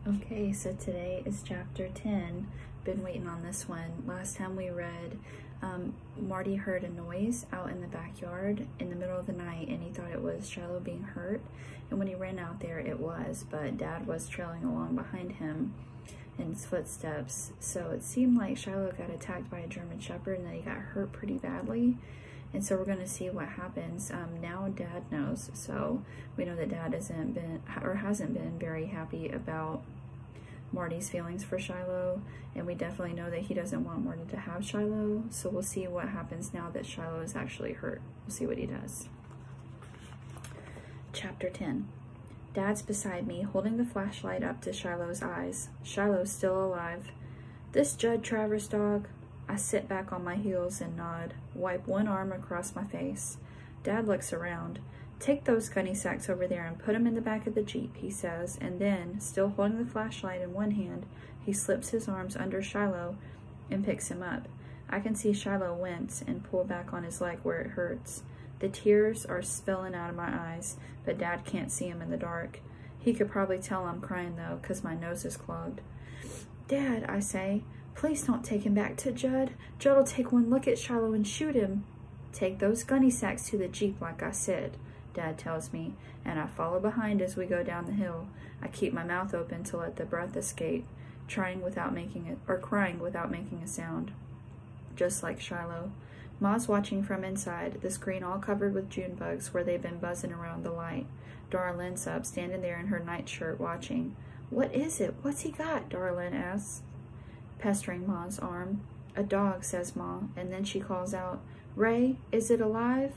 Okay, so today is chapter 10. Been waiting on this one. Last time we read, Marty heard a noise out in the backyard in the middle of the night, and he thought it was Shiloh being hurt. And when he ran out there, it was, but Dad was trailing along behind him in his footsteps. So it seemed like Shiloh got attacked by a German Shepherd and that he got hurt pretty badly. And so we're going to see what happens. Now Dad knows, so we know that Dad hasn't been very happy about Marty's feelings for Shiloh, and we definitely know that he doesn't want Marty to have Shiloh. So we'll see what happens now that Shiloh is actually hurt. We'll see what he does. Chapter 10. Dad's beside me, holding the flashlight up to Shiloh's eyes. Shiloh's still alive. This Judd Travers dog. I sit back on my heels and nod, wipe one arm across my face. Dad looks around. Take those gunny sacks over there and put them in the back of the Jeep, he says, and then, still holding the flashlight in one hand, he slips his arms under Shiloh and picks him up. I can see Shiloh wince and pull back on his leg where it hurts. The tears are spilling out of my eyes, but Dad can't see him in the dark. He could probably tell I'm crying, though, because my nose is clogged. Dad, I say, please don't take him back to Judd. Judd'll take one look at Shiloh and shoot him. Take those gunny sacks to the Jeep like I said, Dad tells me, and I follow behind as we go down the hill. I keep my mouth open to let the breath escape, crying without making a sound. Just like Shiloh. Ma's watching from inside, the screen all covered with June bugs where they've been buzzing around the light. Darlene's up, standing there in her nightshirt watching. What is it? What's he got? Darlene asks, pestering Ma's arm. A dog, says Ma, and then she calls out, Ray, is it alive?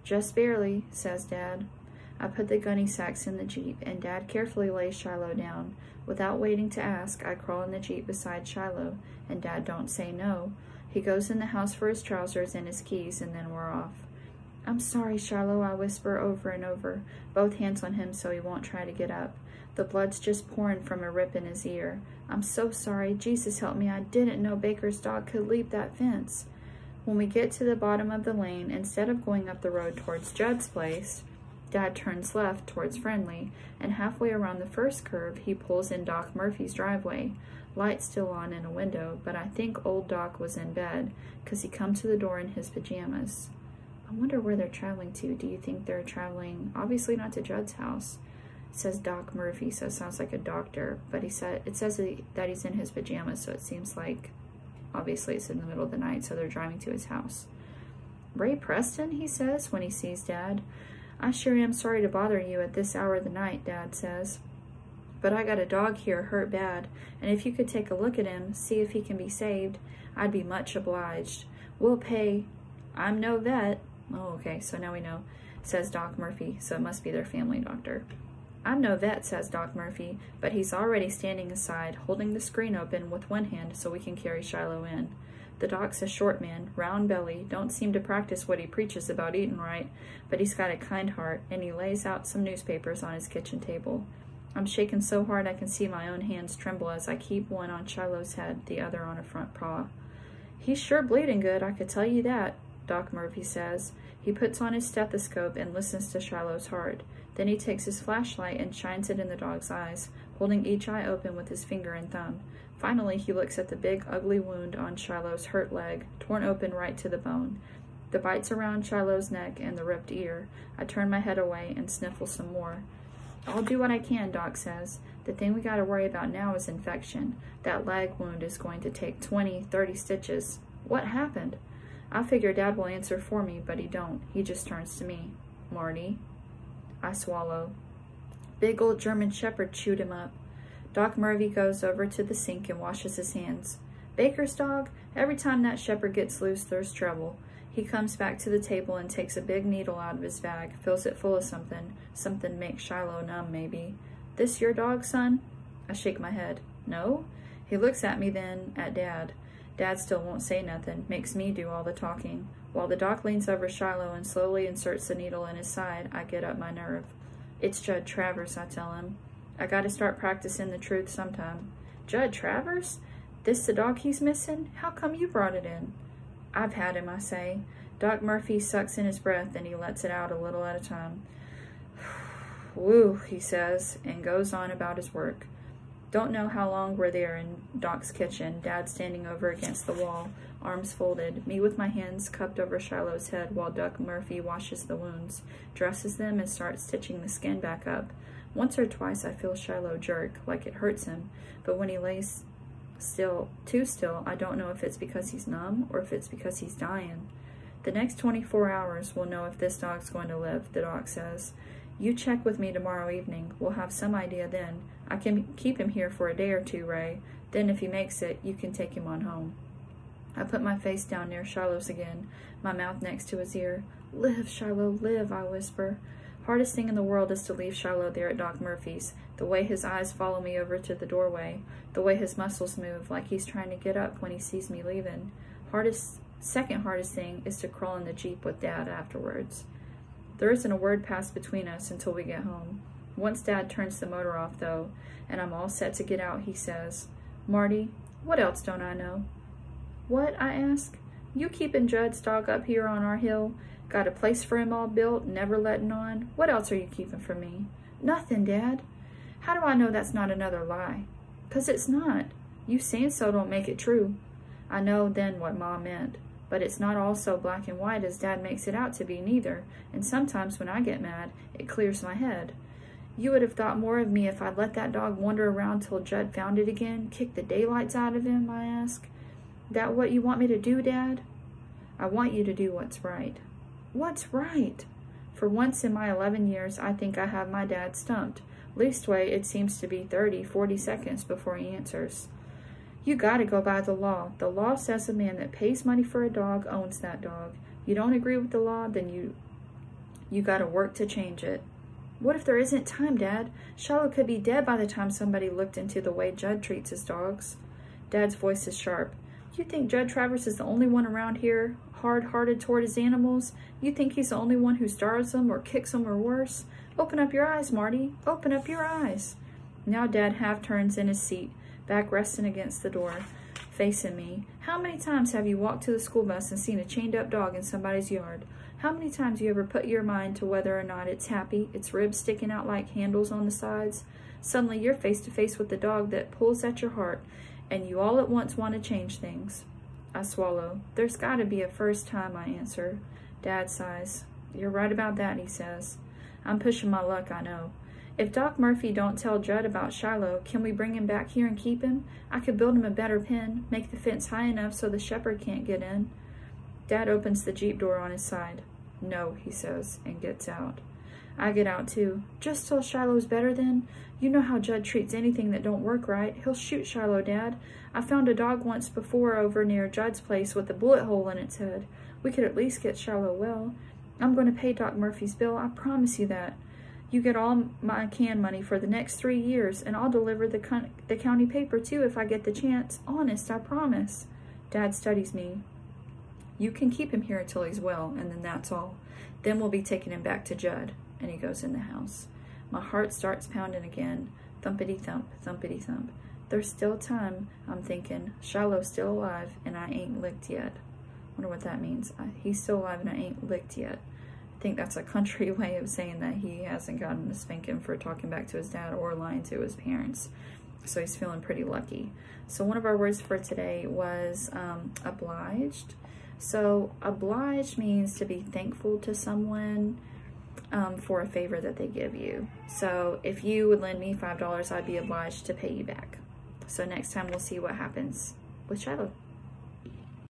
Just barely, says Dad. I put the gunny sacks in the Jeep, and Dad carefully lays Shiloh down. Without waiting to ask, I crawl in the Jeep beside Shiloh, and Dad don't say no. He goes in the house for his trousers and his keys, and then we're off. I'm sorry, Shiloh, I whisper over and over, both hands on him so he won't try to get up. The blood's just pouring from a rip in his ear. I'm so sorry. Jesus help me, I didn't know Baker's dog could leap that fence. When we get to the bottom of the lane, instead of going up the road towards Judd's place, Dad turns left towards Friendly, and halfway around the first curve, he pulls in Doc Murphy's driveway. Light's still on in a window, but I think old Doc was in bed, 'cause he come to the door in his pajamas. I wonder where they're traveling to. Do you think they're traveling? Obviously not to Judd's house. It says Doc Murphy, so it sounds like a doctor, but it says that he's in his pajamas, so it seems like obviously it's in the middle of the night, so they're driving to his house. Ray Preston, he says when he sees Dad. I sure am sorry to bother you at this hour of the night, Dad says. But I got a dog here hurt bad, and if you could take a look at him, see if he can be saved, I'd be much obliged. We'll pay. I'm no vet. Oh, okay, so now we know, says Doc Murphy, so it must be their family doctor. I'm no vet, says Doc Murphy, but he's already standing aside, holding the screen open with one hand so we can carry Shiloh in. The doc's a short man, round belly, don't seem to practice what he preaches about eating right, but he's got a kind heart, and he lays out some newspapers on his kitchen table. I'm shaking so hard I can see my own hands tremble as I keep one on Shiloh's head, the other on a front paw. He's sure bleeding good, I could tell you that, Doc Murphy says. He puts on his stethoscope and listens to Shiloh's heart. Then he takes his flashlight and shines it in the dog's eyes, holding each eye open with his finger and thumb. Finally, he looks at the big, ugly wound on Shiloh's hurt leg, torn open right to the bone. The bites around Shiloh's neck and the ripped ear. I turn my head away and sniffle some more. I'll do what I can, Doc says. The thing we gotta worry about now is infection. That leg wound is going to take 20, 30 stitches. What happened? I figure Dad will answer for me, but he don't. He just turns to me. Marty. I swallow. Big old German Shepherd chewed him up. Doc Murphy goes over to the sink and washes his hands. Baker's dog? Every time that shepherd gets loose, there's trouble. He comes back to the table and takes a big needle out of his bag, fills it full of something. Something makes Shiloh numb, maybe. This your dog, son? I shake my head. No? He looks at me then, at Dad. Dad still won't say nothing, makes me do all the talking. While the doc leans over Shiloh and slowly inserts the needle in his side, I get up my nerve. It's Judd Travers, I tell him. I gotta start practicing the truth sometime. Judd Travers? This the dog he's missing? How come you brought it in? I've had him, I say. Doc Murphy sucks in his breath and he lets it out a little at a time. Woo, he says, and goes on about his work. Don't know how long we're there in Doc's kitchen, Dad standing over against the wall, arms folded, me with my hands cupped over Shiloh's head while Doc Murphy washes the wounds, dresses them, and starts stitching the skin back up. Once or twice I feel Shiloh jerk, like it hurts him, but when he lays too still, I don't know if it's because he's numb or if it's because he's dying. The next 24 hours will know if this dog's going to live, the doc says. You check with me tomorrow evening. We'll have some idea then. I can keep him here for a day or two, Ray. Then if he makes it, you can take him on home. I put my face down near Shiloh's again, my mouth next to his ear. Live, Shiloh, live, I whisper. Hardest thing in the world is to leave Shiloh there at Doc Murphy's, the way his eyes follow me over to the doorway, the way his muscles move like he's trying to get up when he sees me leaving. Second hardest thing is to crawl in the Jeep with Dad afterwards. There isn't a word passed between us until we get home. Once Dad turns the motor off, though, and I'm all set to get out, he says, Marty, what else don't I know? What? I ask. You keeping Judd's dog up here on our hill? Got a place for him all built, never letting on? What else are you keeping from me? Nothing, Dad. How do I know that's not another lie? 'Cause it's not. You saying so don't make it true. I know then what Ma meant. But it's not all so black and white as Dad makes it out to be, neither, and sometimes when I get mad, it clears my head. You would have thought more of me if I'd let that dog wander around till Judd found it again, kick the daylights out of him, I ask. That what you want me to do, Dad? I want you to do what's right. What's right? For once in my 11 years, I think I have my dad stumped. Leastway, it seems to be 30, 40 seconds before he answers. You gotta go by the law. The law says a man that pays money for a dog owns that dog. You don't agree with the law, then you gotta work to change it. What if there isn't time, Dad? Shiloh could be dead by the time somebody looked into the way Judd treats his dogs. Dad's voice is sharp. You think Judd Travers is the only one around here hard-hearted toward his animals? You think he's the only one who starves them or kicks them or worse? Open up your eyes, Marty. Open up your eyes. Now Dad half turns in his seat, back resting against the door, facing me. How many times have you walked to the school bus and seen a chained-up dog in somebody's yard? How many times you ever put your mind to whether or not it's happy, its ribs sticking out like handles on the sides? Suddenly you're face to face with the dog that pulls at your heart, and you all at once want to change things. I swallow. There's got to be a first time, I answer. Dad sighs. You're right about that, he says. I'm pushing my luck, I know. If Doc Murphy don't tell Judd about Shiloh, can we bring him back here and keep him? I could build him a better pen, make the fence high enough so the shepherd can't get in. Dad opens the Jeep door on his side. No, he says, and gets out. I get out too. Just till Shiloh's better then? You know how Judd treats anything that don't work right. He'll shoot Shiloh, Dad. I found a dog once before over near Judd's place with a bullet hole in its head. We could at least get Shiloh well. I'm going to pay Doc Murphy's bill, I promise you that. You get all my can money for the next 3 years, and I'll deliver the county paper too if I get the chance. Honest, I promise. Dad studies me. You can keep him here until he's well, and then that's all. Then we'll be taking him back to Judd. And he goes in the house. My heart starts pounding again. Thumpity-thump, thumpity-thump. There's still time, I'm thinking. Shiloh's still alive, and I ain't licked yet. Wonder what that means. He's still alive, and I ain't licked yet. I think that's a country way of saying that he hasn't gotten a spanking for talking back to his dad or lying to his parents. So he's feeling pretty lucky. So one of our words for today was obliged. So obliged means to be thankful to someone for a favor that they give you. So if you would lend me $5, I'd be obliged to pay you back. So next time we'll see what happens with Shiloh.